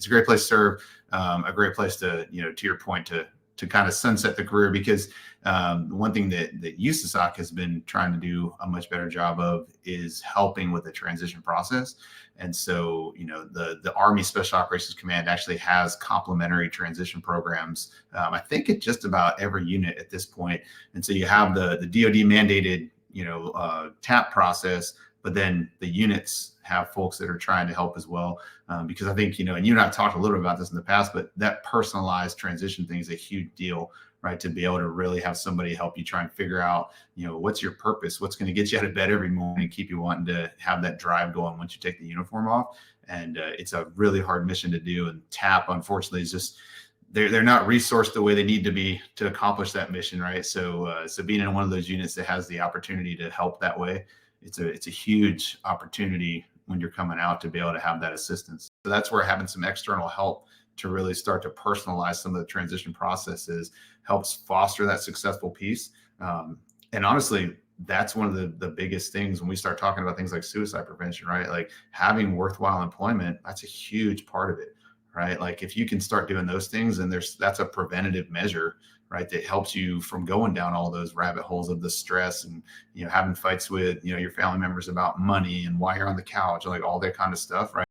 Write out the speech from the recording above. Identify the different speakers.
Speaker 1: it's a great place to serve, a great place to, to your point, to kind of sunset the career, because one thing that USASOC has been trying to do a much better job of is helping with the transition process. And so, the Army Special Operations Command actually has complementary transition programs. I think at just about every unit at this point. And so you have the DoD mandated, TAP process, but then the units have folks that are trying to help as well. Because I think, and you and I have talked a little bit about this in the past, but that personalized transition thing is a huge deal, right? To be able to really have somebody help you try and figure out, what's your purpose, what's going to get you out of bed every morning and keep you wanting to have that drive going once you take the uniform off. And it's a really hard mission to do. And TAP, unfortunately, is just, they're not resourced the way they need to be to accomplish that mission, right? So being in one of those units that has the opportunity to help that way, it's a huge opportunity when you're coming out to be able to have that assistance. So that's where having some external help to really start to personalize some of the transition processes helps foster that successful piece. And honestly, that's one of the biggest things when we start talking about things like suicide prevention, right? Like having worthwhile employment, that's a huge part of it, right? Like if you can start doing those things, and that's a preventative measure, right? That helps you from going down all those rabbit holes of the stress and, having fights with, your family members about money and why you're on the couch, like all that kind of stuff, right?